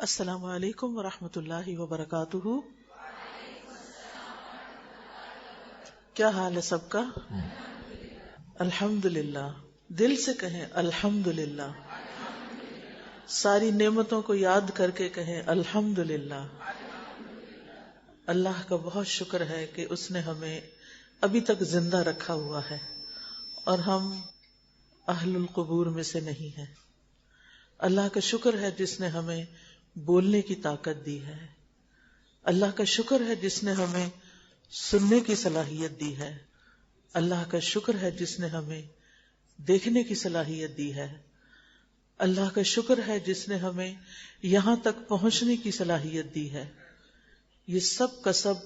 السلام علیکم ورحمۃ اللہ وبرکاتہ. کیا حال ہے سب کا؟ الحمدللہ. دل سے کہیں الحمدللہ. ساری نعمتوں کو یاد کر کے کہیں الحمدللہ. اللہ کا بہت شکر ہے کہ اس نے ہمیں ابھی تک زندہ رکھا ہوا ہے اور ہم اہل القبور میں سے نہیں ہیں. اللہ کا شکر ہے جس نے ہمیں بولنے کی طاقت دی ہے. اللہ کا شکر ہے جس نے ہمیں سننے کی صلاحیت دی ہے. اللہ کا شکر ہے جس نے ہمیں دیکھنے کی صلاحیت دی ہے. اللہ کا شکر ہے جس نے ہمیں یہاں تک پہنچنے کی صلاحیت دی ہے. یہ سب کا سب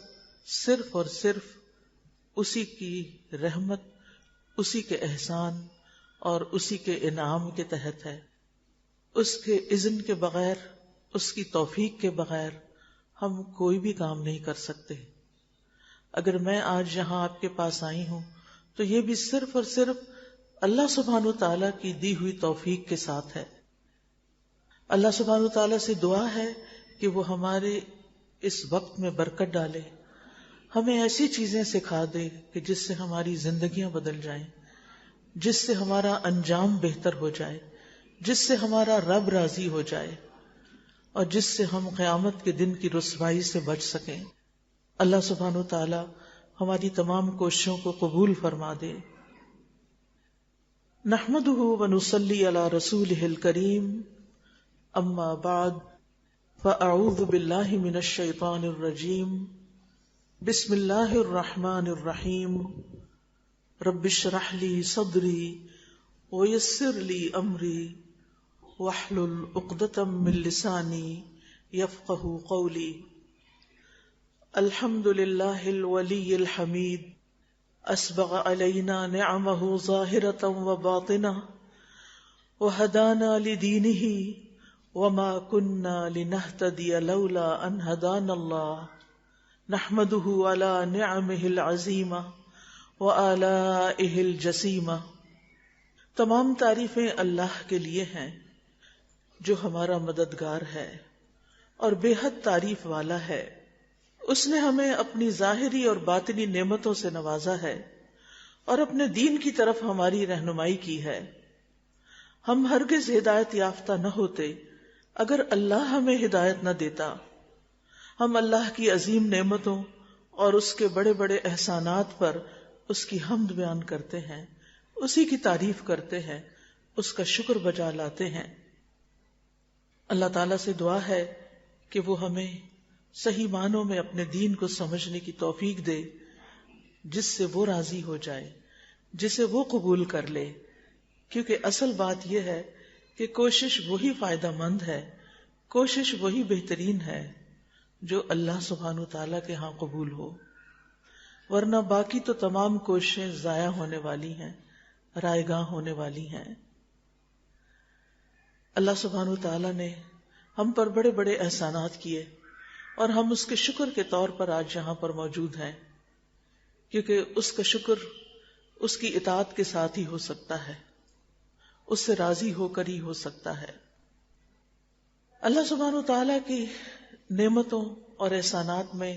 صرف اور صرف اسی کی رحمت، اسی کے احسان اور اسی کے انعام کے تحت ہے. اس کے اذن کے بغیر، اس کی توفیق کے بغیر ہم کوئی بھی کام نہیں کر سکتے. اگر میں آج یہاں آپ کے پاس آئی ہوں تو یہ بھی صرف اور صرف اللہ سبحانہ وتعالی کی دی ہوئی توفیق کے ساتھ ہے. اللہ سبحانہ وتعالی سے دعا ہے کہ وہ ہمارے اس وقت میں برکت ڈالے، ہمیں ایسی چیزیں سکھا دے کہ جس سے ہماری زندگیاں بدل جائیں، جس سے ہمارا انجام بہتر ہو جائے، جس سے ہمارا رب راضی ہو جائے اور جس سے ہم قیامت کے دن کی رسوائی سے بچ سکیں. اللہ سبحانہ وتعالی ہماری تمام کوششوں کو قبول فرما دے. نحمده ونصلی علی رسولہ الکریم. اما بعد فاعوذ باللہ من الشیطان الرجیم. بسم اللہ الرحمن الرحیم. رب اشرح لی صدری ویسر لی امری واحلل عقدۃ من لسانی یفقہوا قولی. الحمد للہ الولی الحمید اسبغ علینا نعمہ ظاہرۃ وباطنہ وہدانا لدینہ وما کنا لنہتدی لولا ان ہدانا اللہ. نحمدہ علی نعمہ العظیمہ وآلائہ الجسیمہ. تمام تعریفیں اللہ کے لیے ہیں جو ہمارا مددگار ہے اور بے حد تعریف والا ہے. اس نے ہمیں اپنی ظاہری اور باطنی نعمتوں سے نوازا ہے اور اپنے دین کی طرف ہماری رہنمائی کی ہے. ہم ہرگز ہدایت یافتہ نہ ہوتے اگر اللہ ہمیں ہدایت نہ دیتا. ہم اللہ کی عظیم نعمتوں اور اس کے بڑے بڑے احسانات پر اس کی حمد بیان کرتے ہیں، اسی کی تعریف کرتے ہیں، اس کا شکر بجا لاتے ہیں. اللہ تعالیٰ سے دعا ہے کہ وہ ہمیں صحیح معنوں میں اپنے دین کو سمجھنے کی توفیق دے، جس سے وہ راضی ہو جائے، جسے وہ قبول کر لے. کیونکہ اصل بات یہ ہے کہ کوشش وہی فائدہ مند ہے، کوشش وہی بہترین ہے جو اللہ سبحانہ وتعالیٰ کے ہاں قبول ہو، ورنہ باقی تو تمام کوششیں ضائع ہونے والی ہیں، رائے گاں ہونے والی ہیں. اللہ سبحانہ وتعالیٰ نے ہم پر بڑے بڑے احسانات کیے اور ہم اس کے شکر کے طور پر آج یہاں پر موجود ہیں، کیونکہ اس کا شکر اس کی اطاعت کے ساتھ ہی ہو سکتا ہے، اس سے راضی ہو کر ہی ہو سکتا ہے. اللہ سبحانہ وتعالیٰ کی نعمتوں اور احسانات میں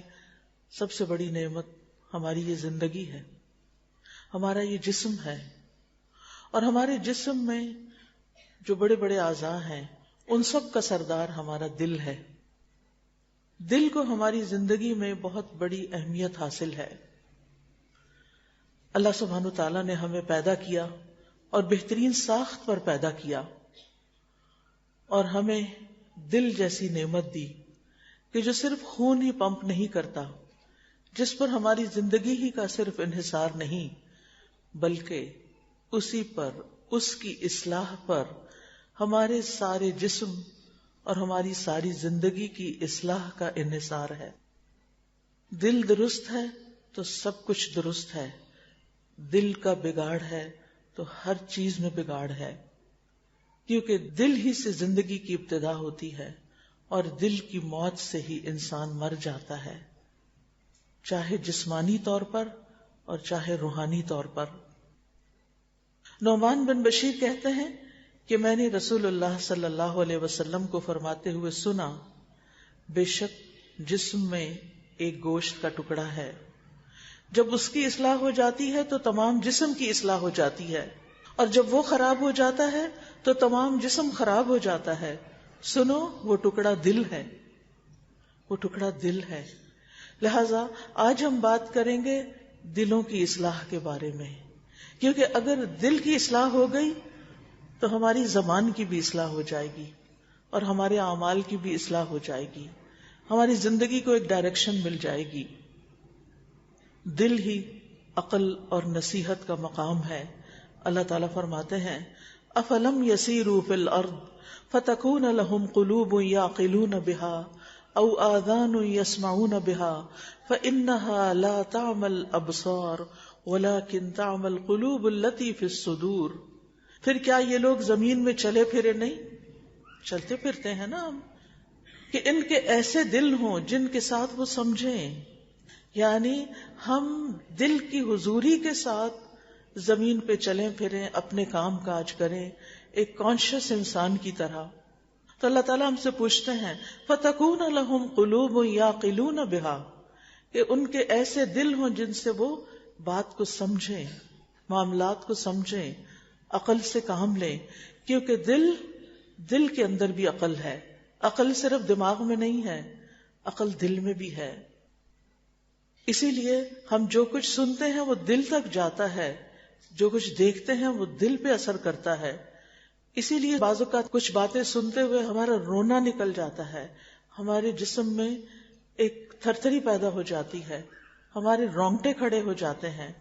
سب سے بڑی نعمت ہماری یہ زندگی ہے، ہمارا یہ جسم ہے. اور ہمارے جسم میں جو بڑے بڑے اعضاء ہیں ان سب کا سردار ہمارا دل ہے. دل کو ہماری زندگی میں بہت بڑی اہمیت حاصل ہے. اللہ سبحانہ تعالیٰ نے ہمیں پیدا کیا اور بہترین ساخت پر پیدا کیا اور ہمیں دل جیسی نعمت دی کہ جو صرف خون ہی پمپ نہیں کرتا، جس پر ہماری زندگی ہی کا صرف انحصار نہیں بلکہ اسی پر، اس کی اصلاح پر ہمارے سارے جسم اور ہماری ساری زندگی کی اصلاح کا انحصار ہے. دل درست ہے تو سب کچھ درست ہے، دل کا بگاڑ ہے تو ہر چیز میں بگاڑ ہے. کیونکہ دل ہی سے زندگی کی ابتدا ہوتی ہے اور دل کی موت سے ہی انسان مر جاتا ہے، چاہے جسمانی طور پر اور چاہے روحانی طور پر. نعمان بن بشیر کہتے ہیں کہ میں نے رسول اللہ صلی اللہ علیہ وسلم کو فرماتے ہوئے سنا، بے شک جسم میں ایک گوشت کا ٹکڑا ہے، جب اس کی اصلاح ہو جاتی ہے تو تمام جسم کی اصلاح ہو جاتی ہے، اور جب وہ خراب ہو جاتا ہے تو تمام جسم خراب ہو جاتا ہے۔ سنو، وہ ٹکڑا دل ہے، وہ ٹکڑا دل ہے۔ لہذا آج ہم بات کریں گے دلوں کی اصلاح کے بارے میں، کیونکہ اگر دل کی اصلاح ہو گئی تو ہماری زبان کی بھی اصلاح ہو جائے گی اور ہمارے اعمال کی بھی اصلاح ہو جائے گی، ہماری زندگی کو ایک ڈائریکشن مل جائے گی۔ دل ہی عقل اور نصیحت کا مقام ہے۔ اللہ تعالیٰ فرماتے ہیں افلم یسیروا فی الارض فتکون لهم قلوب یعقلون بها او آذان یسمعون بها فانها لا تعمی الابصار ولکن تعمی القلوب التي فی الصدور۔ پھر کیا یہ لوگ زمین میں چلے پھرے نہیں؟ چلتے پھرتے ہیں نا ہم، کہ ان کے ایسے دل ہوں جن کے ساتھ وہ سمجھیں، یعنی ہم دل کی حضوری کے ساتھ زمین پہ چلیں پھریں، اپنے کام کاج کریں ایک کانشیس انسان کی طرح۔ تو اللہ تعالیٰ ہم سے پوچھتے ہیں فَتَكُونَ لَهُمْ قُلُوبٌ يَعْقِلُونَ بِهَا، کہ ان کے ایسے دل ہوں جن سے وہ بات کو سمجھیں، معاملات کو سمجھیں، عقل سے کام لیں، کیونکہ دل کے اندر بھی عقل ہے۔ عقل صرف دماغ میں نہیں ہے، عقل دل میں بھی ہے۔ اسی لیے ہم جو کچھ سنتے ہیں وہ دل تک جاتا ہے، جو کچھ دیکھتے ہیں وہ دل پہ اثر کرتا ہے۔ اسی لیے بعض اوقات کچھ باتیں سنتے ہوئے ہمارا رونا نکل جاتا ہے، ہمارے جسم میں ایک تھرتھری پیدا ہو جاتی ہے، ہمارے رونگٹے کھڑے ہو جاتے ہیں،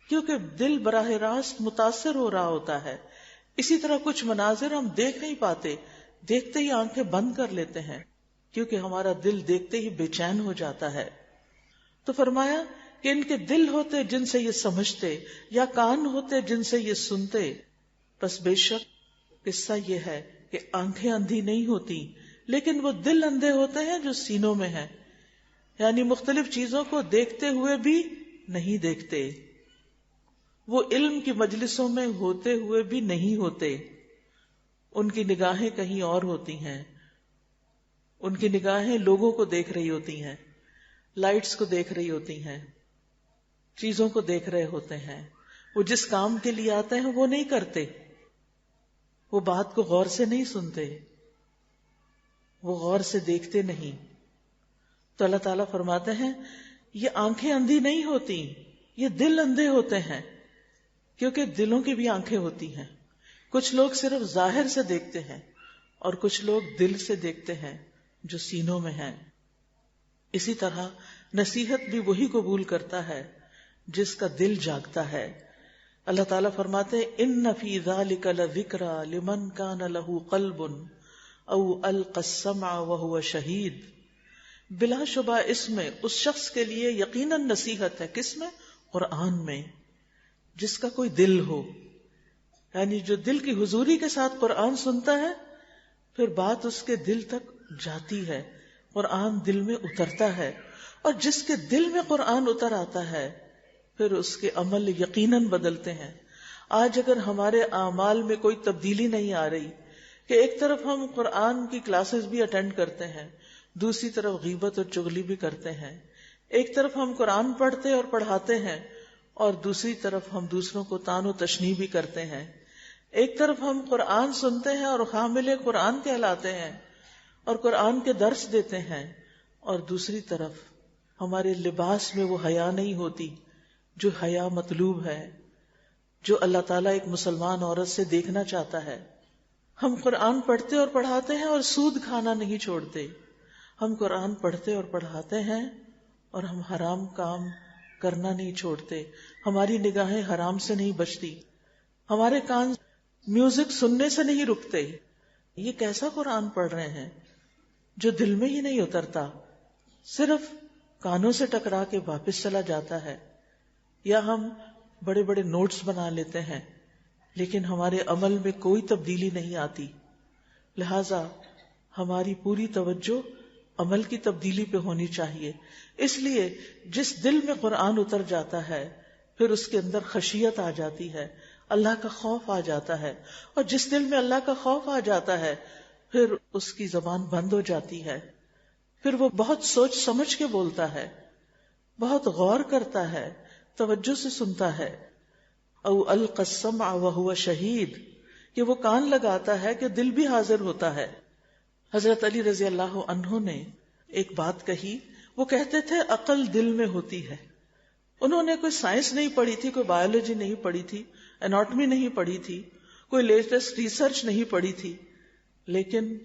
کیونکہ دل براہ راست متاثر ہو رہا ہوتا ہے۔ اسی طرح کچھ مناظر ہم دیکھ نہیں پاتے، دیکھتے ہی آنکھیں بند کر لیتے ہیں، کیونکہ ہمارا دل دیکھتے ہی بے چین ہو جاتا ہے۔ تو فرمایا کہ ان کے دل ہوتے جن سے یہ سمجھتے، یا کان ہوتے جن سے یہ سنتے، بس بے شک قصہ یہ ہے کہ آنکھیں اندھی نہیں ہوتی، لیکن وہ دل اندھے ہوتے ہیں جو سینوں میں ہیں، یعنی مختلف چیزوں کو دیکھتے ہوئے بھی نہیں دیکھتے، وہ علم کی مجلسوں میں ہوتے ہوئے بھی نہیں ہوتے، ان کی نگاہیں کہیں اور ہوتی ہیں، ان کی نگاہیں لوگوں کو دیکھ رہی ہوتی ہیں، لائٹس کو دیکھ رہی ہوتی ہیں، چیزوں کو دیکھ رہے ہوتے ہیں، وہ جس کام کے لیے آتے ہیں وہ نہیں کرتے، وہ بات کو غور سے نہیں سنتے، وہ غور سے دیکھتے نہیں۔ تو اللہ تعالیٰ فرماتے ہیں یہ آنکھیں اندھی نہیں ہوتی، یہ دل اندھے ہوتے ہیں، کیونکہ دلوں کی بھی آنکھیں ہوتی ہیں۔ کچھ لوگ صرف ظاہر سے دیکھتے ہیں اور کچھ لوگ دل سے دیکھتے ہیں جو سینوں میں ہیں۔ اسی طرح نصیحت بھی وہی قبول کرتا ہے جس کا دل جاگتا ہے۔ اللہ تعالیٰ فرماتے ہیں ان فی ذلک لذکری لمن کان لہ قلب او القی السمع وہو شہید، بلا شبہ اس میں اس شخص کے لیے یقیناً نصیحت ہے۔ کس میں؟ قرآن میں، جس کا کوئی دل ہو، یعنی جو دل کی حضوری کے ساتھ قرآن سنتا ہے، پھر بات اس کے دل تک جاتی ہے، قرآن دل میں اترتا ہے، اور جس کے دل میں قرآن اتر آتا ہے پھر اس کے عمل یقیناً بدلتے ہیں۔ آج اگر ہمارے اعمال میں کوئی تبدیلی نہیں آ رہی کہ ایک طرف ہم قرآن کی کلاسز بھی اٹینڈ کرتے ہیں، دوسری طرف غیبت اور چغلی بھی کرتے ہیں، ایک طرف ہم قرآن پڑھتے اور پڑھاتے ہیں اور دوسری طرف ہم دوسروں کو طعن و تشنیع بھی کرتے ہیں، ایک طرف ہم قرآن سنتے ہیں اور حامل قرآن کہلاتے ہیں اور قرآن کے درس دیتے ہیں، اور دوسری طرف ہمارے لباس میں وہ حیا نہیں ہوتی جو حیا مطلوب ہے، جو اللہ تعالیٰ ایک مسلمان عورت سے دیکھنا چاہتا ہے۔ ہم قرآن پڑھتے اور پڑھاتے ہیں اور سود کھانا نہیں چھوڑتے، ہم قرآن پڑھتے اور پڑھاتے ہیں اور ہم حرام کام کرنا نہیں چھوڑتے، ہماری نگاہیں حرام سے نہیں بچتی، ہمارے کان میوزک سننے سے نہیں رکتے۔ یہ کیسا قرآن پڑھ رہے ہیں جو دل میں ہی نہیں اترتا، صرف کانوں سے ٹکرا کے واپس چلا جاتا ہے۔ یا ہم بڑے بڑے نوٹس بنا لیتے ہیں لیکن ہمارے عمل میں کوئی تبدیلی نہیں آتی۔ لہذا ہماری پوری توجہ عمل کی تبدیلی پہ ہونی چاہیے۔ اس لیے جس دل میں قرآن اتر جاتا ہے پھر اس کے اندر خشیت آ جاتی ہے، اللہ کا خوف آ جاتا ہے، اور جس دل میں اللہ کا خوف آ جاتا ہے پھر اس کی زبان بند ہو جاتی ہے، پھر وہ بہت سوچ سمجھ کے بولتا ہے، بہت غور کرتا ہے، توجہ سے سنتا ہے. او القى السمع وهو شہید، کہ وہ کان لگاتا ہے کہ دل بھی حاضر ہوتا ہے. حضرت علی رضی اللہ عنہ نے ایک بات کہی، وہ کہتے تھے عقل دل میں ہوتی ہے. انہوں نے کوئی سائنس نہیں پڑھی تھی، کوئی بایولوجی نہیں پڑھی تھی، اناٹمی نہیں پڑھی تھی، کوئی لیٹسٹ ریسرچ نہیں پڑھی تھی، لیکن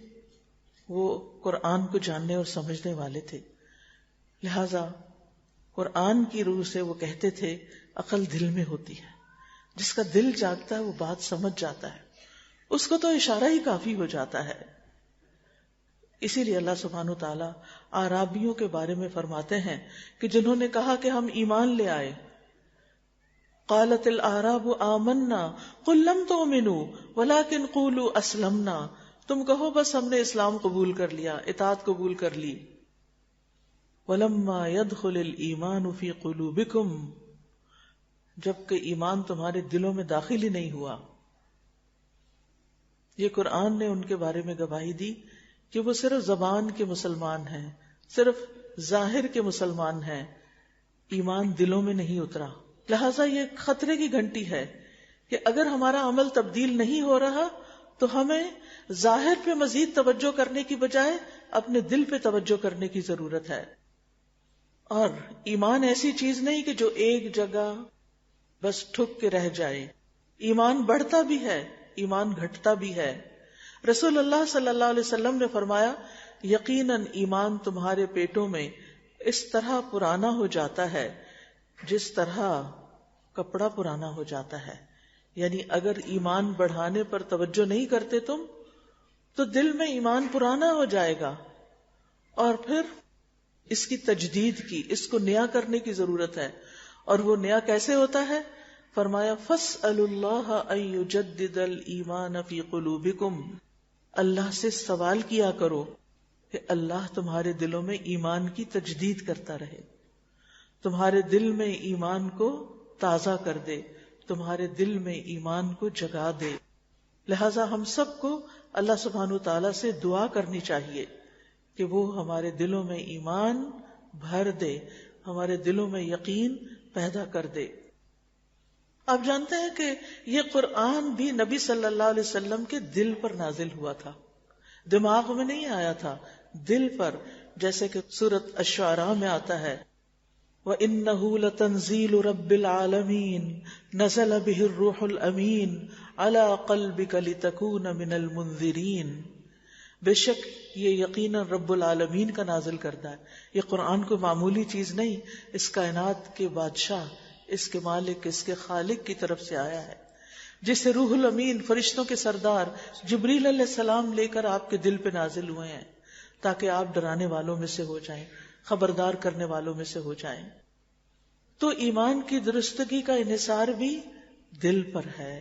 وہ قرآن کو جاننے اور سمجھنے والے تھے. لہذا قرآن کی روح سے وہ کہتے تھے عقل دل میں ہوتی ہے. جس کا دل جاگتا ہے وہ بات سمجھ جاتا ہے، اس کو تو اشارہ ہی کافی ہو جاتا ہے. اسی لیے اللہ سبحانہ و تعالیٰ اعرابیوں کے بارے میں فرماتے ہیں کہ جنہوں نے کہا کہ ہم ایمان لے آئے، قالت الاعراب آمنا قل لم تؤمنوا ولكن قولوا اسلمنا، تم کہو بس ہم نے اسلام قبول کر لیا، اطاعت قبول کر لی. ولما يدخل الايمان في قلوبكم، جبکہ ایمان تمہارے دلوں میں داخل ہی نہیں ہوا. یہ قرآن نے ان کے بارے میں گواہی دی کہ وہ صرف زبان کے مسلمان ہیں، صرف ظاہر کے مسلمان ہیں، ایمان دلوں میں نہیں اترا. لہٰذا یہ خطرے کی گھنٹی ہے کہ اگر ہمارا عمل تبدیل نہیں ہو رہا تو ہمیں ظاہر پہ مزید توجہ کرنے کی بجائے اپنے دل پہ توجہ کرنے کی ضرورت ہے. اور ایمان ایسی چیز نہیں کہ جو ایک جگہ بس ٹھک کے رہ جائے. ایمان بڑھتا بھی ہے، ایمان گھٹتا بھی ہے. رسول اللہ صلی اللہ علیہ وسلم نے فرمایا یقیناً ایمان تمہارے پیٹوں میں اس طرح پرانا ہو جاتا ہے جس طرح کپڑا پرانا ہو جاتا ہے. یعنی اگر ایمان بڑھانے پر توجہ نہیں کرتے تم تو دل میں ایمان پرانا ہو جائے گا، اور پھر اس کی تجدید کی، اس کو نیا کرنے کی ضرورت ہے. اور وہ نیا کیسے ہوتا ہے؟ فرمایا فاسألوا اللہ ان یجدد الایمان فی قلوبکم، اللہ سے سوال کیا کرو کہ اللہ تمہارے دلوں میں ایمان کی تجدید کرتا رہے، تمہارے دل میں ایمان کو تازہ کر دے، تمہارے دل میں ایمان کو جگا دے. لہٰذا ہم سب کو اللہ سبحانہ تعالیٰ سے دعا کرنی چاہیے کہ وہ ہمارے دلوں میں ایمان بھر دے، ہمارے دلوں میں یقین پیدا کر دے. آپ جانتے ہیں کہ یہ قرآن بھی نبی صلی اللہ علیہ وسلم کے دل پر نازل ہوا تھا، دماغ میں نہیں آیا تھا، دل پر. جیسے کہ سورۃ الشعراء میں آتا ہے وَإِنَّهُ لَتَنزِيلُ رَبِّ الْعَالَمِينَ نَزَلَ بِهِ الرُّوحُ الْأَمِينُ عَلَى قَلْبِكَ لِتَكُونَ مِنَ الْمُنذِرِينَ. بے شک یہ یقیناً رب العالمین کا نازل کردہ ہے. یہ قرآن کو معمولی چیز نہیں، اس کائنات کے بادشاہ، اس کے مالک، اس کے خالق کی طرف سے آیا ہے، جسے روح الامین، فرشتوں کے سردار جبریل علیہ السلام لے کر آپ کے دل پہ نازل ہوئے ہیں تاکہ آپ ڈرانے والوں میں سے ہو جائیں، خبردار کرنے والوں میں سے ہو جائیں. تو ایمان کی درستگی کا انحصار بھی دل پر ہے،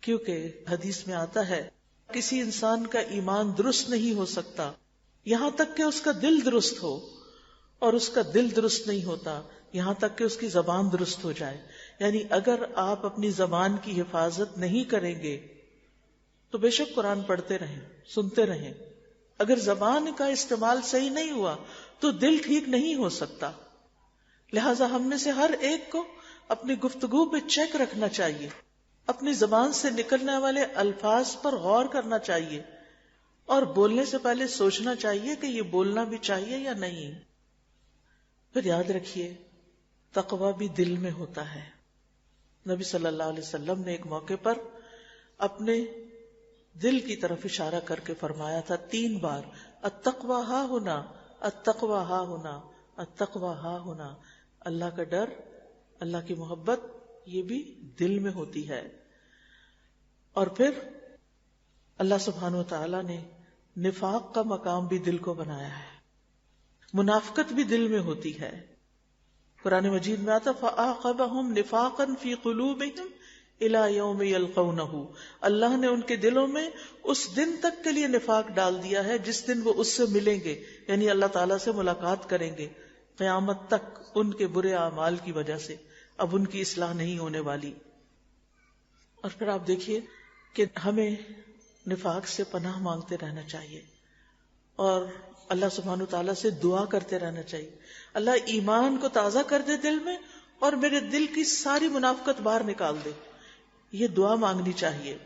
کیونکہ حدیث میں آتا ہے کسی انسان کا ایمان درست نہیں ہو سکتا یہاں تک کہ اس کا دل درست ہو، اور اس کا دل درست نہیں ہوتا یہاں تک کہ اس کی زبان درست ہو جائے. یعنی اگر آپ اپنی زبان کی حفاظت نہیں کریں گے تو بے شک قرآن پڑھتے رہیں، سنتے رہیں، اگر زبان کا استعمال صحیح نہیں ہوا تو دل ٹھیک نہیں ہو سکتا. لہٰذا ہم میں سے ہر ایک کو اپنی گفتگو پہ چیک رکھنا چاہیے، اپنی زبان سے نکلنے والے الفاظ پر غور کرنا چاہیے، اور بولنے سے پہلے سوچنا چاہیے کہ یہ بولنا بھی چاہیے یا نہیں. پھر یاد رکھیے تقویٰ بھی دل میں ہوتا ہے. نبی صلی اللہ علیہ وسلم نے ایک موقع پر اپنے دل کی طرف اشارہ کر کے فرمایا تھا 3 بار التقویٰ ہا ہونا، التقویٰ ہا ہونا، التقویٰ ہا ہونا. اللہ کا ڈر، اللہ کی محبت یہ بھی دل میں ہوتی ہے. اور پھر اللہ سبحانہ وتعالی نے نفاق کا مقام بھی دل کو بنایا ہے، منافقت بھی دل میں ہوتی ہے. قرآن مجید میں آتا فَأَعْقَبَهُمْ نِفَاقًا فِي قُلُوبِهِمْ إِلَى يَوْمِ يَلْقَوْنَهُ. اللہ نے ان کے دلوں میں اس دن تک کے لیے نفاق ڈال دیا ہے جس دن وہ اس سے ملیں گے، یعنی اللہ تعالیٰ سے ملاقات کریں گے. قیامت تک ان کے برے اعمال کی وجہ سے اب ان کی اصلاح نہیں ہونے والی. اور پھر آپ دیکھیے کہ ہمیں نفاق سے پناہ مانگتے رہنا چاہیے اور اللہ سبحانہ تعالیٰ سے دعا کرتے رہنا چاہیے، اللہ ایمان کو تازہ کر دے دل میں اور میرے دل کی ساری منافقت باہر نکال دے. یہ دعا مانگنی چاہیے.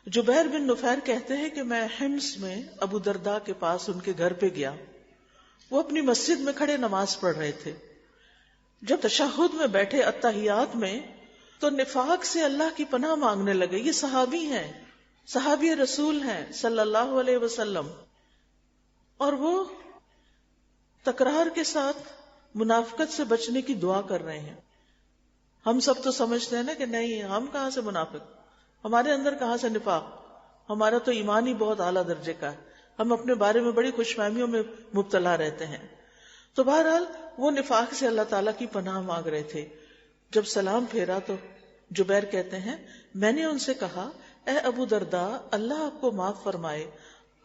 جبیر بن نفیر کہتے ہیں کہ میں حمص میں ابو درداء کے پاس ان کے گھر پہ گیا. وہ اپنی مسجد میں کھڑے نماز پڑھ رہے تھے. جب تشہد میں بیٹھے اتحیات میں تو نفاق سے اللہ کی پناہ مانگنے لگے. یہ صحابی ہیں، صحابی رسول ہیں صلی اللہ علیہ وسلم، اور وہ تکرار کے ساتھ منافقت سے بچنے کی دعا کر رہے ہیں. ہم سب تو سمجھتے ہیں نا کہ نہیں، ہم کہاں سے منافق، ہمارے اندر کہاں سے نفاق، ہمارا تو ایمان ہی بہت اعلیٰ درجے کا ہے، ہم اپنے بارے میں بڑی خوش فہمیوں میں مبتلا رہتے ہیں. تو بہرحال وہ نفاق سے اللہ تعالیٰ کی پناہ مانگ رہے تھے. جب سلام پھیرا تو جبیر کہتے ہیں میں نے ان سے کہا اے ابو درداء اللہ آپ کو معاف فرمائے،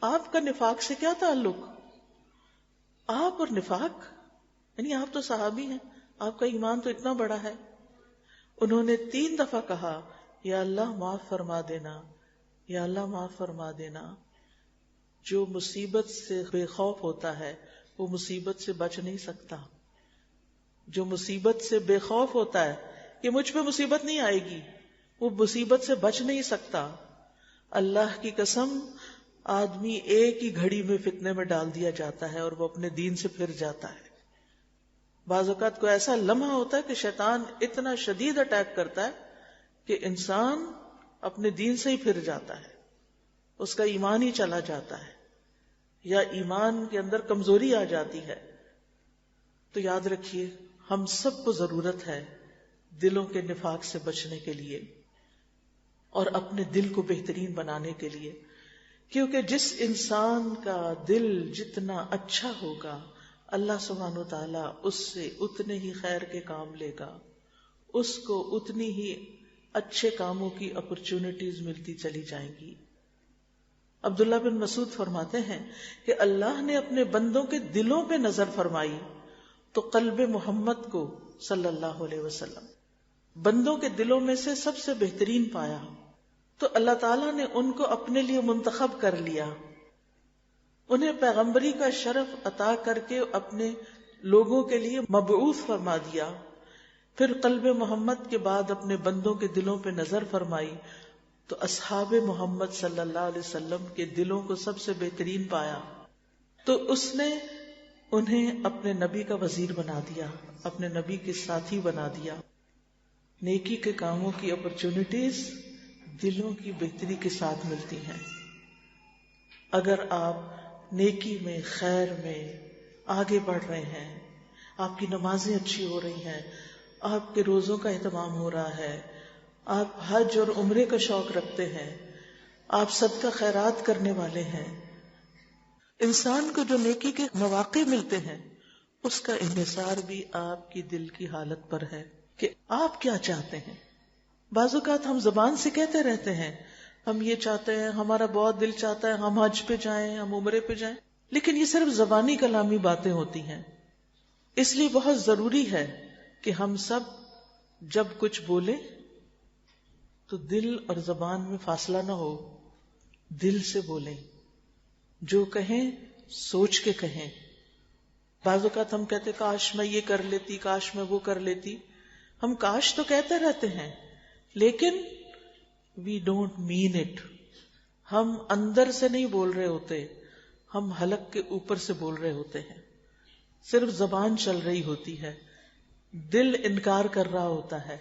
آپ کا نفاق سے کیا تعلق؟ آپ اور نفاق، یعنی آپ تو صحابی ہیں، آپ کا ایمان تو اتنا بڑا ہے. انہوں نے 3 دفعہ کہا یا اللہ معاف فرما دینا، یا اللہ معاف فرما دینا. جو مصیبت سے بے خوف ہوتا ہے وہ مصیبت سے بچ نہیں سکتا. جو مصیبت سے بے خوف ہوتا ہے کہ مجھ پہ مصیبت نہیں آئے گی، وہ مصیبت سے بچ نہیں سکتا. اللہ کی قسم، آدمی ایک ہی گھڑی میں فتنے میں ڈال دیا جاتا ہے اور وہ اپنے دین سے پھر جاتا ہے. بعض اوقات کو ایسا لمحہ ہوتا ہے کہ شیطان اتنا شدید اٹیک کرتا ہے کہ انسان اپنے دین سے ہی پھر جاتا ہے، اس کا ایمان ہی چلا جاتا ہے یا ایمان کے اندر کمزوری آ جاتی ہے. تو یاد رکھیے ہم سب کو ضرورت ہے دلوں کے نفاق سے بچنے کے لیے اور اپنے دل کو بہترین بنانے کے لیے، کیونکہ جس انسان کا دل جتنا اچھا ہوگا اللہ سبحانہ و تعالیٰ اس سے اتنے ہی خیر کے کام لے گا، اس کو اتنی ہی اچھے کاموں کی اپرچونٹیز ملتی چلی جائیں گی. عبداللہ بن مسعود فرماتے ہیں کہ اللہ نے اپنے بندوں کے دلوں پہ نظر فرمائی تو قلب محمد کو صلی اللہ علیہ وسلم بندوں کے دلوں میں سے سب سے بہترین پایا، تو اللہ تعالیٰ نے ان کو اپنے لیے منتخب کر لیا، انہیں پیغمبری کا شرف عطا کر کے اپنے لوگوں کے لیے مبعوث فرما دیا. پھر قلب محمد کے بعد اپنے بندوں کے دلوں پہ نظر فرمائی تو اصحاب محمد صلی اللہ علیہ وسلم کے دلوں کو سب سے بہترین پایا، تو اس نے انہیں اپنے نبی کا وزیر بنا دیا، اپنے نبی کے ساتھی بنا دیا. نیکی کے کاموں کی اپرچونٹیز دلوں کی بہتری کے ساتھ ملتی ہیں. اگر آپ نیکی میں، خیر میں آگے بڑھ رہے ہیں، آپ کی نمازیں اچھی ہو رہی ہیں، آپ کے روزوں کا اہتمام ہو رہا ہے، آپ حج اور عمرے کا شوق رکھتے ہیں، آپ صدقہ خیرات کرنے والے ہیں، انسان کو جو نیکی کے مواقع ملتے ہیں اس کا انحصار بھی آپ کی دل کی حالت پر ہے کہ آپ کیا چاہتے ہیں. بعض اوقات ہم زبان سے کہتے رہتے ہیں ہم یہ چاہتے ہیں، ہمارا بہت دل چاہتا ہے ہم حج پہ جائیں، ہم عمرے پہ جائیں، لیکن یہ صرف زبانی کلامی باتیں ہوتی ہیں. اس لیے بہت ضروری ہے کہ ہم سب جب کچھ بولیں تو دل اور زبان میں فاصلہ نہ ہو، دل سے بولیں، جو کہیں سوچ کے کہیں. بعض اوقات ہم کہتے کاش میں یہ کر لیتی، کاش میں وہ کر لیتی. ہم کاش تو کہتے رہتے ہیں لیکن وی ڈونٹ مین اٹ. ہم اندر سے نہیں بول رہے ہوتے، ہم حلق کے اوپر سے بول رہے ہوتے ہیں. صرف زبان چل رہی ہوتی ہے، دل انکار کر رہا ہوتا ہے،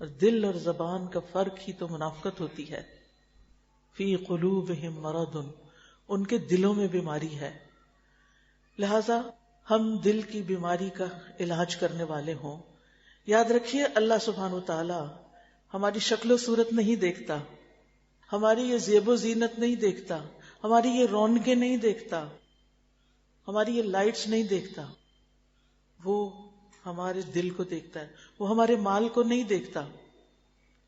اور دل اور زبان کا فرق ہی تو منافقت ہوتی ہے. فی قلوبہم مرض، ان کے دلوں میں بیماری ہے. لہذا ہم دل کی بیماری کا علاج کرنے والے ہوں. یاد رکھیے اللہ سبحانہ و تعالی ہماری شکل و صورت نہیں دیکھتا، ہماری یہ زیب و زینت نہیں دیکھتا، ہماری یہ رونقیں نہیں دیکھتا، ہماری یہ لائٹس نہیں دیکھتا. وہ ہمارے دل کو دیکھتا ہے، وہ ہمارے مال کو نہیں دیکھتا.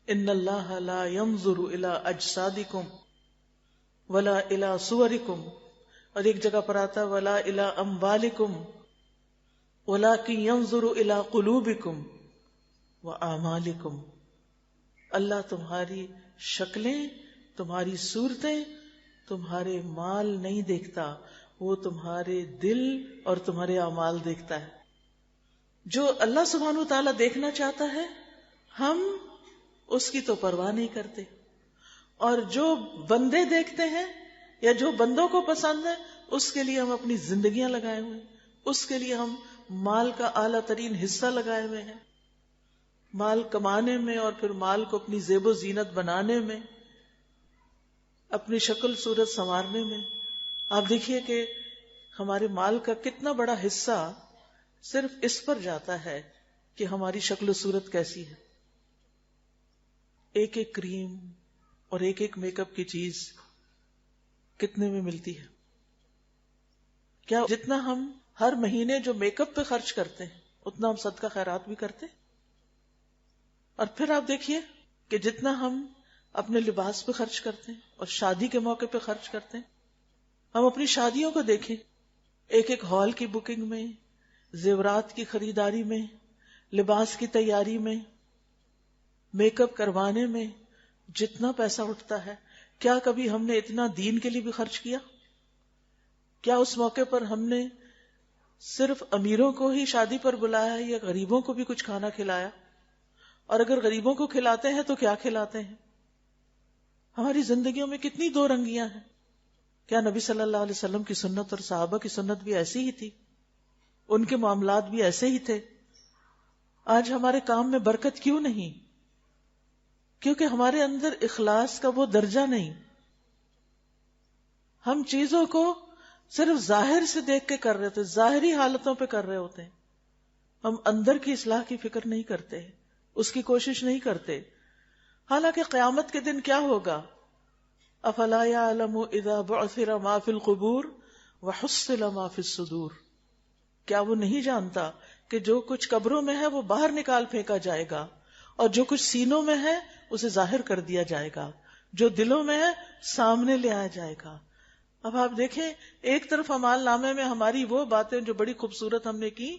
ان اللہ لا ينظر الى اجسادکم ولا الى صورکم، اور ایک جگہ پر آتا ہے ولا الى اموالکم ولکن ينظر الى قلوبکم واعمالکم. اللہ تمہاری شکلیں، تمہاری صورتیں، تمہارے مال نہیں دیکھتا، وہ تمہارے دل اور تمہارے اعمال دیکھتا ہے۔ جو اللہ سبحانہ وتعالیٰ دیکھنا چاہتا ہے ہم اس کی تو پرواہ نہیں کرتے، اور جو بندے دیکھتے ہیں یا جو بندوں کو پسند ہے اس کے لیے ہم اپنی زندگیاں لگائے ہوئے ہیں، اس کے لیے ہم مال کا اعلیٰ ترین حصہ لگائے ہوئے ہیں، مال کمانے میں اور پھر مال کو اپنی زیب و زینت بنانے میں، اپنی شکل صورت سنوارنے میں۔ آپ دیکھیے کہ ہمارے مال کا کتنا بڑا حصہ صرف اس پر جاتا ہے کہ ہماری شکل و صورت کیسی ہے۔ ایک ایک کریم اور ایک ایک میک اپ کی چیز کتنے میں ملتی ہے؟ کیا جتنا ہم ہر مہینے جو میک اپ پہ خرچ کرتے ہیں اتنا ہم صدقہ خیرات بھی کرتے؟ اور پھر آپ دیکھیے کہ جتنا ہم اپنے لباس پہ خرچ کرتے ہیں اور شادی کے موقع پہ خرچ کرتے ہیں، ہم اپنی شادیوں کو دیکھیں، ایک ایک ہال کی بکنگ میں، زیورات کی خریداری میں، لباس کی تیاری میں، میک اپ کروانے میں جتنا پیسہ اٹھتا ہے، کیا کبھی ہم نے اتنا دین کے لیے بھی خرچ کیا؟ کیا اس موقع پر ہم نے صرف امیروں کو ہی شادی پر بلایا یا غریبوں کو بھی کچھ کھانا کھلایا؟ اور اگر غریبوں کو کھلاتے ہیں تو کیا کھلاتے ہیں؟ ہماری زندگیوں میں کتنی دو رنگیاں ہیں۔ کیا نبی صلی اللہ علیہ وسلم کی سنت اور صحابہ کی سنت بھی ایسی ہی تھی؟ ان کے معاملات بھی ایسے ہی تھے؟ آج ہمارے کام میں برکت کیوں نہیں؟ کیونکہ ہمارے اندر اخلاص کا وہ درجہ نہیں۔ ہم چیزوں کو صرف ظاہر سے دیکھ کے کر رہے ہوتے، ظاہری حالتوں پہ کر رہے ہوتے ہیں، ہم اندر کی اصلاح کی فکر نہیں کرتے، اس کی کوشش نہیں کرتے۔ حالانکہ قیامت کے دن کیا ہوگا؟ افلا یعلم اذا بعثر ما فی القبور وحصل ما فی الصدور، کیا وہ نہیں جانتا کہ جو کچھ قبروں میں ہے وہ باہر نکال پھینکا جائے گا، اور جو کچھ سینوں میں ہے اسے ظاہر کر دیا جائے گا، جو دلوں میں ہے سامنے لے آیا جائے گا۔ اب آپ دیکھیں، ایک طرف اعمال نامے میں ہماری وہ باتیں جو بڑی خوبصورت ہم نے کی،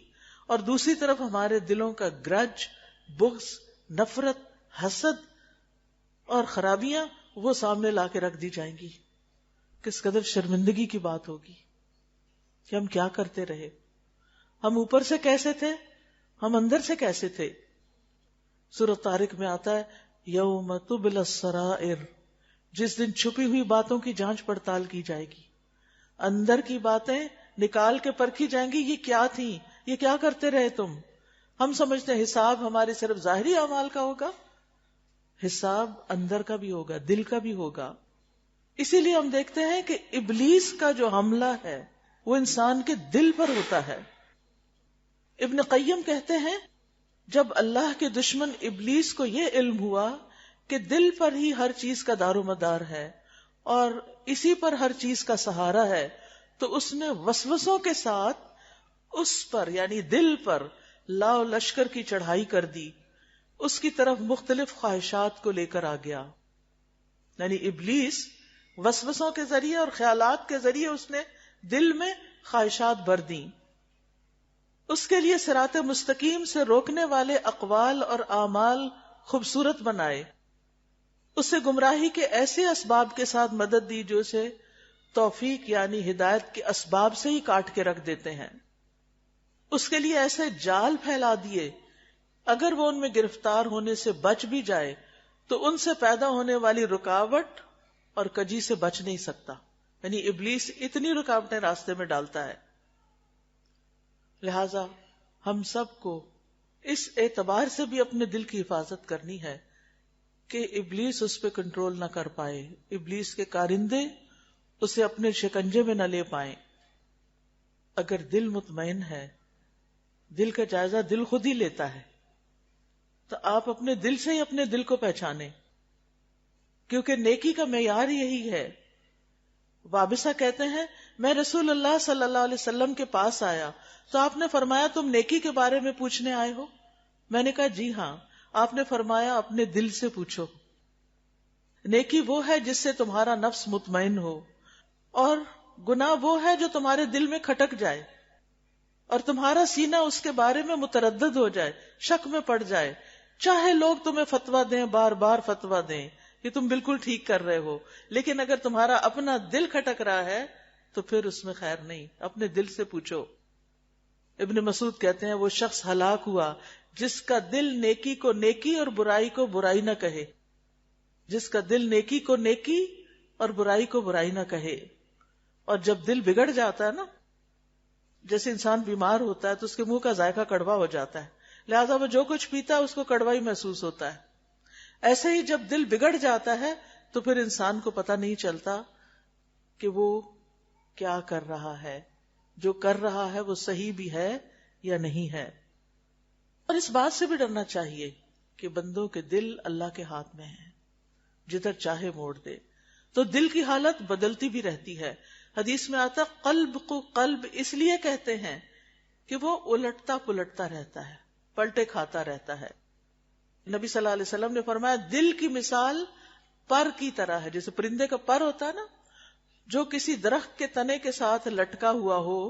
اور دوسری طرف ہمارے دلوں کا گرج، بغض، نفرت، حسد اور خرابیاں وہ سامنے لا کے رکھ دی جائیں گی۔ کس قدر شرمندگی کی بات ہوگی کہ ہم کیا کرتے رہے، ہم اوپر سے کیسے تھے، ہم اندر سے کیسے تھے۔ سورۃ طارق میں آتا ہے یوم تبلی السرائر، جس دن چھپی ہوئی باتوں کی جانچ پڑتال کی جائے گی، اندر کی باتیں نکال کے پرکھی جائیں گی، یہ کیا تھی، یہ کیا کرتے رہے تم۔ ہم سمجھتے ہیں حساب ہمارے صرف ظاہری اعمال کا ہوگا، حساب اندر کا بھی ہوگا، دل کا بھی ہوگا۔ اسی لیے ہم دیکھتے ہیں کہ ابلیس کا جو حملہ ہے وہ انسان کے دل پر ہوتا ہے۔ ابن قیم کہتے ہیں جب اللہ کے دشمن ابلیس کو یہ علم ہوا کہ دل پر ہی ہر چیز کا دار و مدار ہے اور اسی پر ہر چیز کا سہارا ہے، تو اس نے وسوسوں کے ساتھ اس پر یعنی دل پر لاؤ لشکر کی چڑھائی کر دی، اس کی طرف مختلف خواہشات کو لے کر آ گیا۔ یعنی ابلیس وسوسوں کے ذریعے اور خیالات کے ذریعے اس نے دل میں خواہشات بھر دیں، اس کے لیے صراط مستقیم سے روکنے والے اقوال اور اعمال خوبصورت بنائے، اسے گمراہی کے ایسے اسباب کے ساتھ مدد دی جو اسے توفیق یعنی ہدایت کے اسباب سے ہی کاٹ کے رکھ دیتے ہیں، اس کے لیے ایسے جال پھیلا دیے اگر وہ ان میں گرفتار ہونے سے بچ بھی جائے تو ان سے پیدا ہونے والی رکاوٹ اور کجی سے بچ نہیں سکتا۔ یعنی ابلیس اتنی رکاوٹیں راستے میں ڈالتا ہے۔ لہذا ہم سب کو اس اعتبار سے بھی اپنے دل کی حفاظت کرنی ہے کہ ابلیس اس پہ کنٹرول نہ کر پائے، ابلیس کے کارندے اسے اپنے شکنجے میں نہ لے پائیں۔ اگر دل مطمئن ہے، دل کا جائزہ دل خود ہی لیتا ہے، تو آپ اپنے دل سے ہی اپنے دل کو پہچانیں، کیونکہ نیکی کا معیار یہی ہے۔ وابسہ کہتے ہیں میں رسول اللہ صلی اللہ علیہ وسلم کے پاس آیا تو آپ نے فرمایا تم نیکی کے بارے میں پوچھنے آئے ہو؟ میں نے کہا جی ہاں۔ آپ نے فرمایا اپنے دل سے پوچھو۔ نیکی وہ ہے جس سے تمہارا نفس مطمئن ہو، اور گناہ وہ ہے جو تمہارے دل میں کھٹک جائے اور تمہارا سینہ اس کے بارے میں متردد ہو جائے، شک میں پڑ جائے، چاہے لوگ تمہیں فتویٰ دیں، بار بار فتویٰ دیں کہ تم بالکل ٹھیک کر رہے ہو، لیکن اگر تمہارا اپنا دل کھٹک رہا ہے تو پھر اس میں خیر نہیں. اپنے دل سے پوچھو. ابن مسعود کہتے ہیں وہ شخص ہلاک ہوا جس کا دل نیکی کو نیکی اور برائی کو برائی نہ کہے. جس کا دل نیکی کو نیکی اور برائی کو برائی نہ کہے. اور جب دل بگڑ جاتا ہے نا، جیسے انسان بیمار ہوتا ہے تو اس کے منہ کا ذائقہ کڑوا ہو جاتا ہے، لہذا وہ جو کچھ پیتا ہے اس کو کڑوا ہی محسوس ہوتا ہے. ایسے ہی جب دل بگڑ جاتا ہے تو پھر انسان کو پتہ نہیں چلتا کہ وہ کیا کر رہا ہے، جو کر رہا ہے وہ صحیح بھی ہے یا نہیں ہے. اور اس بات سے بھی ڈرنا چاہیے کہ بندوں کے دل اللہ کے ہاتھ میں ہیں، جدھر چاہے موڑ دے. تو دل کی حالت بدلتی بھی رہتی ہے. حدیث میں آتا قلب کو قلب اس لیے کہتے ہیں کہ وہ الٹتا پلٹتا رہتا ہے، پلٹے کھاتا رہتا ہے. نبی صلی اللہ علیہ وسلم نے فرمایا دل کی مثال پر کی طرح ہے. جیسے پرندے کا پر ہوتا ہے نا، جو کسی درخت کے تنے کے ساتھ لٹکا ہوا ہو،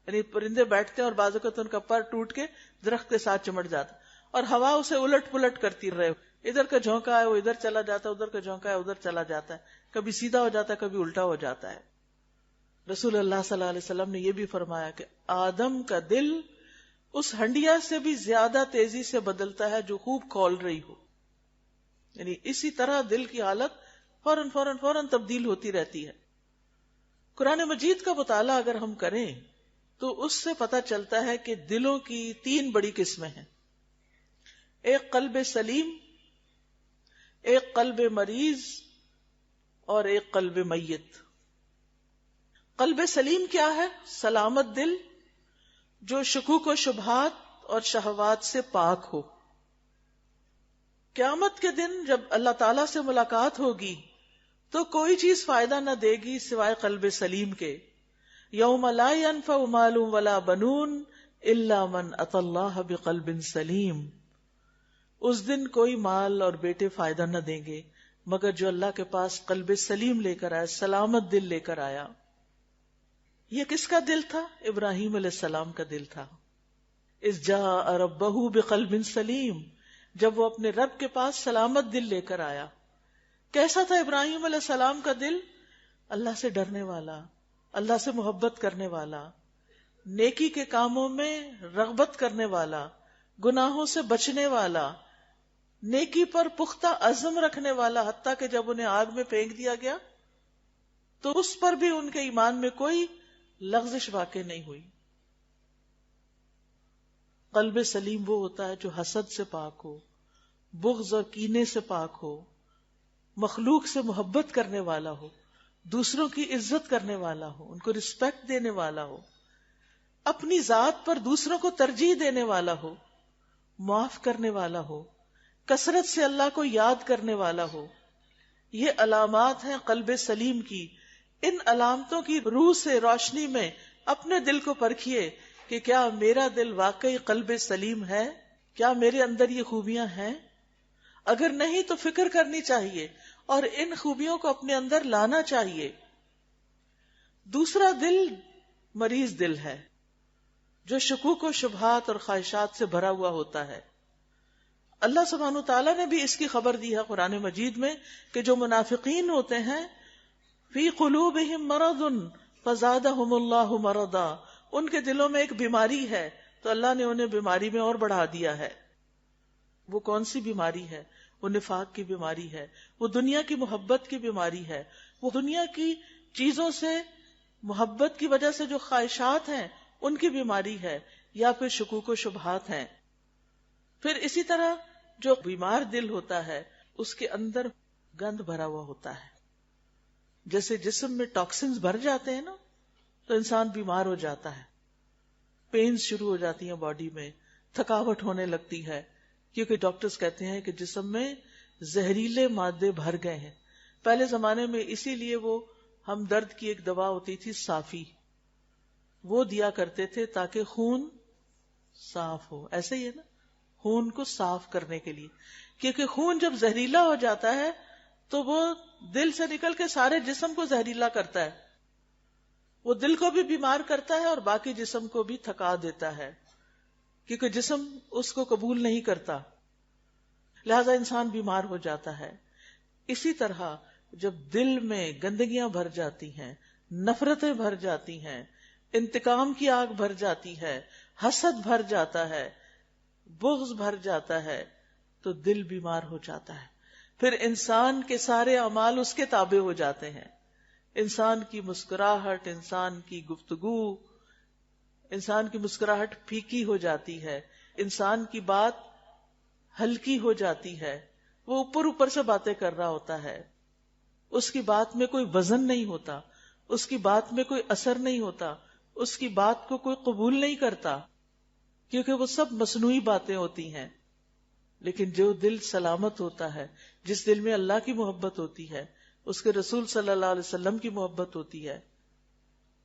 یعنی پرندے بیٹھتے ہیں اور بعض اوقات ان کا پر ٹوٹ کے درخت کے ساتھ چمٹ جاتا اور ہوا اسے الٹ پلٹ کرتی رہے، ادھر کا جھونکا ہے وہ ادھر چلا جاتا ہے، ادھر کا جھونکا ہے ادھر چلا جاتا ہے، کبھی سیدھا ہو جاتا ہے کبھی الٹا ہو جاتا ہے. رسول اللہ صلی اللہ علیہ وسلم نے یہ بھی فرمایا کہ آدم کا دل اس ہنڈیا سے بھی زیادہ تیزی سے بدلتا ہے جو خوب کھول رہی ہو. یعنی اسی طرح دل کی حالت فوراً فوراً فوراً تبدیل ہوتی رہتی ہے. قرآن مجید کا مطالعہ اگر ہم کریں تو اس سے پتہ چلتا ہے کہ دلوں کی 3 بڑی قسمیں ہیں. ایک قلب سلیم، ایک قلب مریض اور ایک قلب میت. قلب سلیم کیا ہے؟ سلامت دل جو شکوک و شبہات اور شہوات سے پاک ہو. قیامت کے دن جب اللہ تعالی سے ملاقات ہوگی تو کوئی چیز فائدہ نہ دے گی سوائے قلب سلیم کے. یوم لا ينفع مال ولا بنون الا من اتى الله بقلب سلیم. اس دن کوئی مال اور بیٹے فائدہ نہ دیں گے مگر جو اللہ کے پاس قلب سلیم لے کر آیا، سلامت دل لے کر آیا. یہ کس کا دل تھا؟ ابراہیم علیہ السلام کا دل تھا. اذ جاء ربہ بقلب سلیم، جب وہ اپنے رب کے پاس سلامت دل لے کر آیا. کیسا تھا ابراہیم علیہ السلام کا دل؟ اللہ سے ڈرنے والا، اللہ سے محبت کرنے والا، نیکی کے کاموں میں رغبت کرنے والا، گناہوں سے بچنے والا، نیکی پر پختہ عزم رکھنے والا، حتیٰ کہ جب انہیں آگ میں پھینک دیا گیا تو اس پر بھی ان کے ایمان میں کوئی لغزش واقع نہیں ہوئی. قلب سلیم وہ ہوتا ہے جو حسد سے پاک ہو، بغض اور کینے سے پاک ہو، مخلوق سے محبت کرنے والا ہو، دوسروں کی عزت کرنے والا ہو، ان کو رسپیکٹ دینے والا ہو، اپنی ذات پر دوسروں کو ترجیح دینے والا ہو، معاف کرنے والا ہو، کثرت سے اللہ کو یاد کرنے والا ہو. یہ علامات ہیں قلب سلیم کی. ان علامتوں کی روح سے روشنی میں اپنے دل کو پرکھیے کہ کیا میرا دل واقعی قلب سلیم ہے؟ کیا میرے اندر یہ خوبیاں ہیں؟ اگر نہیں تو فکر کرنی چاہیے اور ان خوبیوں کو اپنے اندر لانا چاہیے. دوسرا دل مریض دل ہے جو شکوک و شبہات اور خواہشات سے بھرا ہوا ہوتا ہے. اللہ سبحانہ وتعالیٰ نے بھی اس کی خبر دی ہے قرآن مجید میں کہ جو منافقین ہوتے ہیں فی قلوبہم مرض فزادہم اللہ مرضا، ان کے دلوں میں ایک بیماری ہے تو اللہ نے انہیں بیماری میں اور بڑھا دیا ہے. وہ کون سی بیماری ہے؟ وہ نفاق کی بیماری ہے، وہ دنیا کی محبت کی بیماری ہے، وہ دنیا کی چیزوں سے محبت کی وجہ سے جو خواہشات ہیں ان کی بیماری ہے، یا پھر شکوک و شبہات ہیں. پھر اسی طرح جو بیمار دل ہوتا ہے اس کے اندر گند بھرا ہوا ہوتا ہے. جیسے جسم میں ٹاکسنز بھر جاتے ہیں نا تو انسان بیمار ہو جاتا ہے، پینز شروع ہو جاتی ہیں باڈی میں، تھکاوٹ ہونے لگتی ہے، کیونکہ ڈاکٹرز کہتے ہیں کہ جسم میں زہریلے مادے بھر گئے ہیں. پہلے زمانے میں اسی لیے وہ ہم درد کی ایک دوا ہوتی تھی صافی، وہ دیا کرتے تھے تاکہ خون صاف ہو. ایسے ہی ہے نا، خون کو صاف کرنے کے لیے، کیونکہ خون جب زہریلا ہو جاتا ہے تو وہ دل سے نکل کے سارے جسم کو زہریلا کرتا ہے. وہ دل کو بھی بیمار کرتا ہے اور باقی جسم کو بھی تھکا دیتا ہے، کیونکہ جسم اس کو قبول نہیں کرتا. لہذا انسان بیمار ہو جاتا ہے. اسی طرح جب دل میں گندگیاں بھر جاتی ہیں، نفرتیں بھر جاتی ہیں، انتقام کی آگ بھر جاتی ہے، حسد بھر جاتا ہے، بغض بھر جاتا ہے، تو دل بیمار ہو جاتا ہے. پھر انسان کے سارے اعمال اس کے تابع ہو جاتے ہیں. انسان کی مسکراہٹ، انسان کی گفتگو، انسان کی مسکراہٹ پھیکی ہو جاتی ہے، انسان کی بات ہلکی ہو جاتی ہے. وہ اوپر اوپر سے باتیں کر رہا ہوتا ہے، اس کی بات میں کوئی وزن نہیں ہوتا، اس کی بات میں کوئی اثر نہیں ہوتا، اس کی بات کو کوئی قبول نہیں کرتا، کیونکہ وہ سب مصنوعی باتیں ہوتی ہیں. لیکن جو دل سلامت ہوتا ہے، جس دل میں اللہ کی محبت ہوتی ہے، اس کے رسول صلی اللہ علیہ وسلم کی محبت ہوتی ہے،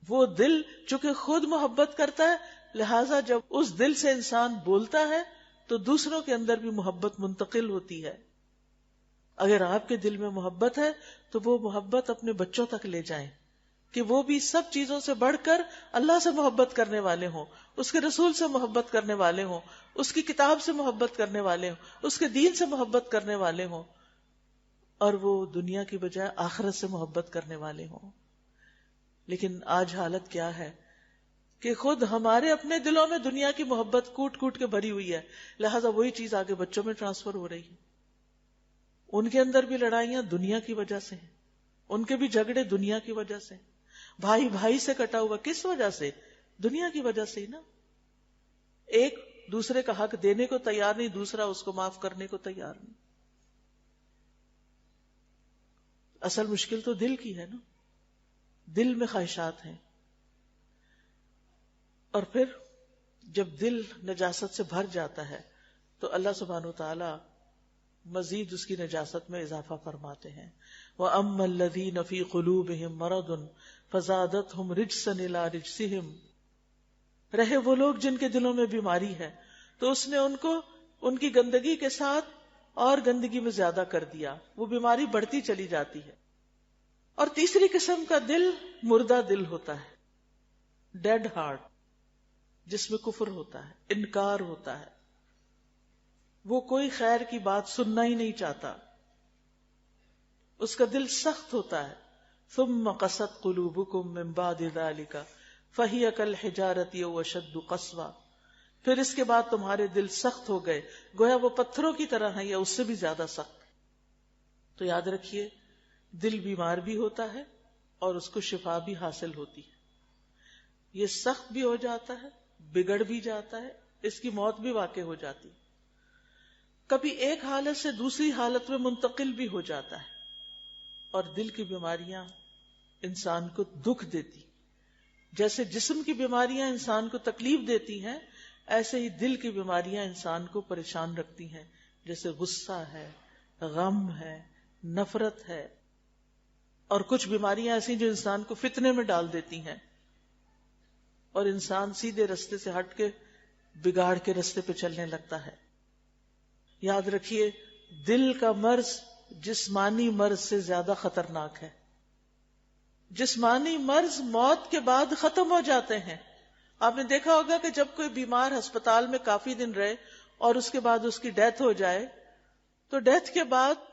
وہ دل چونکہ خود محبت کرتا ہے، لہذا جب اس دل سے انسان بولتا ہے تو دوسروں کے اندر بھی محبت منتقل ہوتی ہے. اگر آپ کے دل میں محبت ہے تو وہ محبت اپنے بچوں تک لے جائیں کہ وہ بھی سب چیزوں سے بڑھ کر اللہ سے محبت کرنے والے ہوں، اس کے رسول سے محبت کرنے والے ہوں، اس کی کتاب سے محبت کرنے والے ہوں، اس کے دین سے محبت کرنے والے ہوں، اور وہ دنیا کی بجائے آخرت سے محبت کرنے والے ہوں. لیکن آج حالت کیا ہے کہ خود ہمارے اپنے دلوں میں دنیا کی محبت کوٹ کوٹ کے بھری ہوئی ہے، لہذا وہی چیز آگے بچوں میں ٹرانسفر ہو رہی ہے. ان کے اندر بھی لڑائیاں دنیا کی وجہ سے ہیں، ان کے بھی جھگڑے دنیا کی وجہ سے. بھائی بھائی سے کٹا ہوا کس وجہ سے؟ دنیا کی وجہ سے ہی نا. ایک دوسرے کا حق دینے کو تیار نہیں، دوسرا اس کو معاف کرنے کو تیار نہیں. اصل مشکل تو دل کی ہے نا، دل میں خواہشات ہیں. اور پھر جب دل نجاست سے بھر جاتا ہے تو اللہ سبحانہ وتعالی مزید اس کی نجاست میں اضافہ فرماتے ہیں. وَأَمَّا الَّذِينَ فِي قُلُوبِهِم مَرَضٌ فَزَادَتْهُمْ رِجْسًا إِلَىٰ رِجْسِهِمْ. رہے وہ لوگ جن کے دلوں میں بیماری ہے تو اس نے ان کو ان کی گندگی کے ساتھ اور گندگی میں زیادہ کر دیا، وہ بیماری بڑھتی چلی جاتی ہے. اور تیسری قسم کا دل مردہ دل ہوتا ہے، ڈیڈ ہارٹ، جس میں کفر ہوتا ہے، انکار ہوتا ہے، وہ کوئی خیر کی بات سننا ہی نہیں چاہتا، اس کا دل سخت ہوتا ہے. ثم قست قلوبکم من بعد ذلک فہی کالحجارۃ او اشد قسوہ. پھر اس کے بعد تمہارے دل سخت ہو گئے، گویا وہ پتھروں کی طرح ہیں یا اس سے بھی زیادہ سخت. تو یاد رکھیے دل بیمار بھی ہوتا ہے اور اس کو شفا بھی حاصل ہوتی ہے. یہ سخت بھی ہو جاتا ہے، بگڑ بھی جاتا ہے، اس کی موت بھی واقع ہو جاتی، کبھی ایک حالت سے دوسری حالت میں منتقل بھی ہو جاتا ہے. اور دل کی بیماریاں انسان کو دکھ دیتی، جیسے جسم کی بیماریاں انسان کو تکلیف دیتی ہیں، ایسے ہی دل کی بیماریاں انسان کو پریشان رکھتی ہیں، جیسے غصہ ہے، غم ہے، نفرت ہے. اور کچھ بیماریاں ایسی جو انسان کو فتنے میں ڈال دیتی ہیں اور انسان سیدھے رستے سے ہٹ کے بگاڑ کے رستے پہ چلنے لگتا ہے. یاد رکھیے دل کا مرض جسمانی مرض سے زیادہ خطرناک ہے. جسمانی مرض موت کے بعد ختم ہو جاتے ہیں. آپ نے دیکھا ہوگا کہ جب کوئی بیمار ہسپتال میں کافی دن رہے اور اس کے بعد اس کی ڈیتھ ہو جائے تو ڈیتھ کے بعد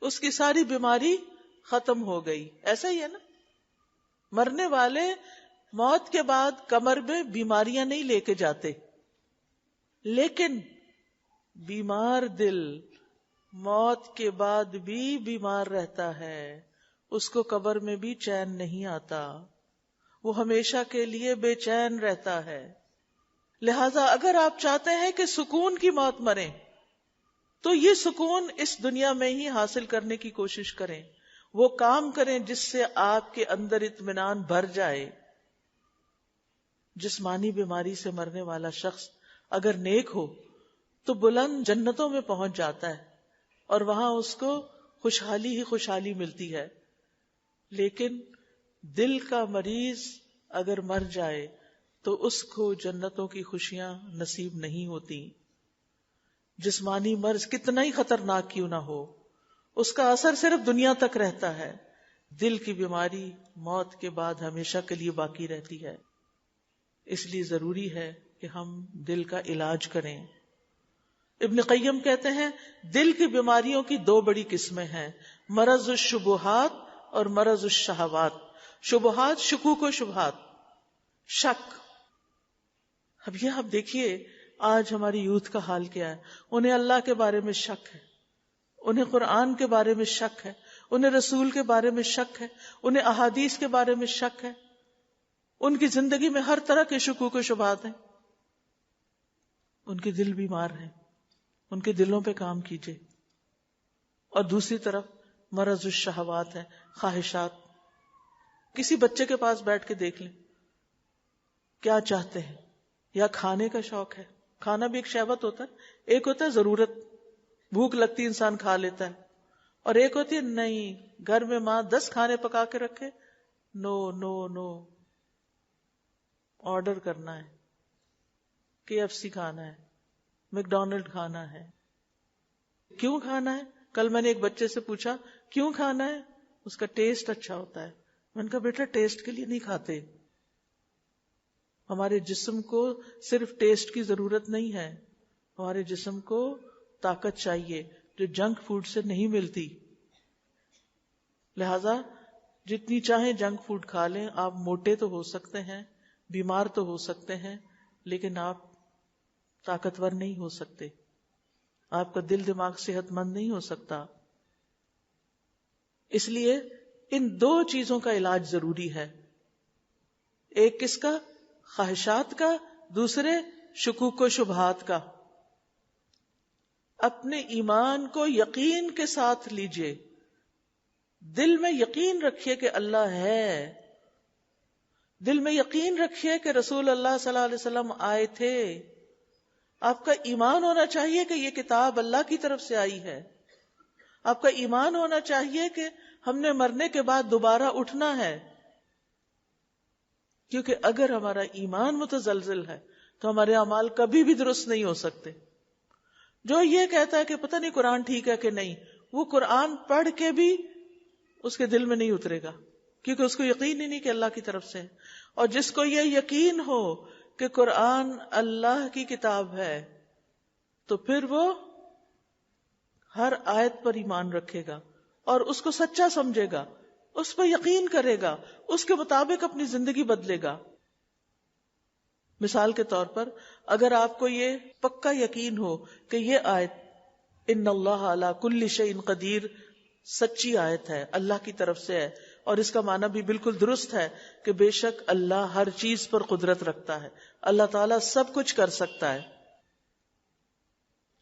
اس کی ساری بیماری ختم ہو گئی. ایسا ہی ہے نا، مرنے والے موت کے بعد کمر میں بیماریاں نہیں لے کے جاتے، لیکن بیمار دل موت کے بعد بھی بیمار رہتا ہے، اس کو قبر میں بھی چین نہیں آتا، وہ ہمیشہ کے لیے بے چین رہتا ہے. لہذا اگر آپ چاہتے ہیں کہ سکون کی موت مریں تو یہ سکون اس دنیا میں ہی حاصل کرنے کی کوشش کریں، وہ کام کریں جس سے آپ کے اندر اطمینان بھر جائے. جسمانی بیماری سے مرنے والا شخص اگر نیک ہو تو بلند جنتوں میں پہنچ جاتا ہے اور وہاں اس کو خوشحالی ہی خوشحالی ملتی ہے. لیکن دل کا مریض اگر مر جائے تو اس کو جنتوں کی خوشیاں نصیب نہیں ہوتی. جسمانی مرض کتنا ہی خطرناک کیوں نہ ہو، اس کا اثر صرف دنیا تک رہتا ہے. دل کی بیماری موت کے بعد ہمیشہ کے لیے باقی رہتی ہے. اس لیے ضروری ہے کہ ہم دل کا علاج کریں. ابن قیم کہتے ہیں دل کی بیماریوں کی دو بڑی قسمیں ہیں، مرض الشبہات اور مرض الشہوات۔ شبہات شکوک و شبہات، شک۔ اب یہ آپ دیکھیے آج ہماری یوتھ کا حال کیا ہے، انہیں اللہ کے بارے میں شک ہے، انہیں قرآن کے بارے میں شک ہے، انہیں رسول کے بارے میں شک ہے، انہیں احادیث کے بارے میں شک ہے، ان کی زندگی میں ہر طرح کے شکوک و شبہات ہیں، ان کے دل بیمار ہیں، ان کے دلوں پہ کام کیجئے۔ اور دوسری طرف مرض الشہوات ہے، خواہشات۔ کسی بچے کے پاس بیٹھ کے دیکھ لیں کیا چاہتے ہیں، یا کھانے کا شوق ہے، کھانا بھی ایک شہوت ہوتا ہے، ایک ہوتا ہے ضرورت، بھوک لگتی انسان کھا لیتا ہے، اور ایک ہوتی ہے نہیں، گھر میں ماں 10 کھانے پکا کے رکھے، نو نو نو، آرڈر کرنا ہے، KFC کھانا ہے، میک ڈونلڈ کھانا ہے۔ کیوں کھانا ہے؟ کل میں نے ایک بچے سے پوچھا کیوں کھانا ہے؟ اس کا ٹیسٹ اچھا ہوتا ہے۔ میں نے کہا بیٹا ٹیسٹ کے لیے نہیں کھاتے، ہمارے جسم کو صرف ٹیسٹ کی ضرورت نہیں ہے، ہمارے جسم کو طاقت چاہیے جو جنک فوڈ سے نہیں ملتی۔ لہذا جتنی چاہیں جنک فوڈ کھا لیں، آپ موٹے تو ہو سکتے ہیں، بیمار تو ہو سکتے ہیں، لیکن آپ طاقتور نہیں ہو سکتے، آپ کا دل دماغ صحت مند نہیں ہو سکتا۔ اس لیے ان دو چیزوں کا علاج ضروری ہے، ایک کس کا؟ خواہشات کا، دوسرے شکوک و شبہات کا۔ اپنے ایمان کو یقین کے ساتھ لیجئے، دل میں یقین رکھیے کہ اللہ ہے، دل میں یقین رکھیے کہ رسول اللہ صلی اللہ علیہ وسلم آئے تھے۔ آپ کا ایمان ہونا چاہیے کہ یہ کتاب اللہ کی طرف سے آئی ہے، آپ کا ایمان ہونا چاہیے کہ ہم نے مرنے کے بعد دوبارہ اٹھنا ہے، کیونکہ اگر ہمارا ایمان متزلزل ہے تو ہمارے اعمال کبھی بھی درست نہیں ہو سکتے۔ جو یہ کہتا ہے کہ پتہ نہیں قرآن ٹھیک ہے کہ نہیں، وہ قرآن پڑھ کے بھی اس کے دل میں نہیں اترے گا، کیونکہ اس کو یقین ہی نہیں کہ اللہ کی طرف سے ہے۔ اور جس کو یہ یقین ہو کہ قرآن اللہ کی کتاب ہے تو پھر وہ ہر آیت پر ایمان رکھے گا اور اس کو سچا سمجھے گا، اس پر یقین کرے گا، اس کے مطابق اپنی زندگی بدلے گا۔ مثال کے طور پر اگر آپ کو یہ پکا یقین ہو کہ یہ آیت ان اللہ علی کل شیء قدیر سچی آیت ہے، اللہ کی طرف سے ہے، اور اس کا معنی بھی بالکل درست ہے کہ بے شک اللہ ہر چیز پر قدرت رکھتا ہے، اللہ تعالیٰ سب کچھ کر سکتا ہے۔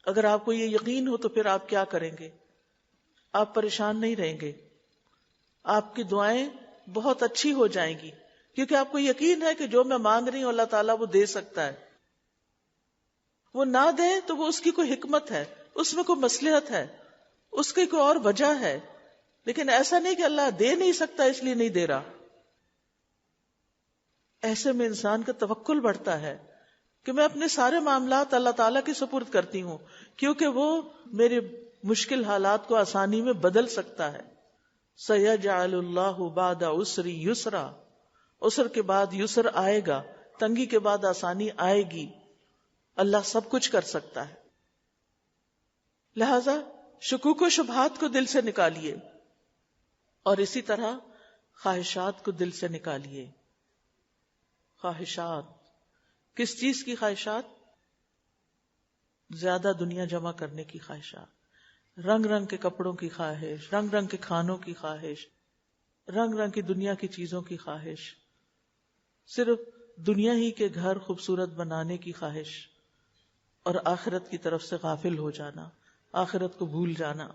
اگر آپ کو یہ یقین ہو تو پھر آپ کیا کریں گے؟ آپ پریشان نہیں رہیں گے، آپ کی دعائیں بہت اچھی ہو جائیں گی، کیونکہ آپ کو یقین ہے کہ جو میں مانگ رہی ہوں اللہ تعالیٰ وہ دے سکتا ہے۔ وہ نہ دے تو وہ اس کی کوئی حکمت ہے، اس میں کوئی مصلحت ہے، اس کی کوئی اور وجہ ہے، لیکن ایسا نہیں کہ اللہ دے نہیں سکتا اس لیے نہیں دے رہا۔ ایسے میں انسان کا توکل بڑھتا ہے کہ میں اپنے سارے معاملات اللہ تعالیٰ کے سپرد کرتی ہوں، کیونکہ وہ میرے مشکل حالات کو آسانی میں بدل سکتا ہے۔ سَيَجْعَلُ اللَّهُ بَعْدَ عُسْرِ يُسْرًا، عسر کے بعد یسر آئے گا، تنگی کے بعد آسانی آئے گی، اللہ سب کچھ کر سکتا ہے۔ لہذا شکوک و شبہات کو دل سے نکالیے، اور اسی طرح خواہشات کو دل سے نکالیے۔ خواہشات کس چیز کی خواہشات؟ زیادہ دنیا جمع کرنے کی خواہشات، رنگ رنگ کے کپڑوں کی خواہش، رنگ رنگ کے کھانوں کی خواہش، رنگ رنگ کی دنیا کی چیزوں کی خواہش، صرف دنیا ہی کے گھر خوبصورت بنانے کی خواہش، اور آخرت کی طرف سے غافل ہو جانا، آخرت کو بھول جانا۔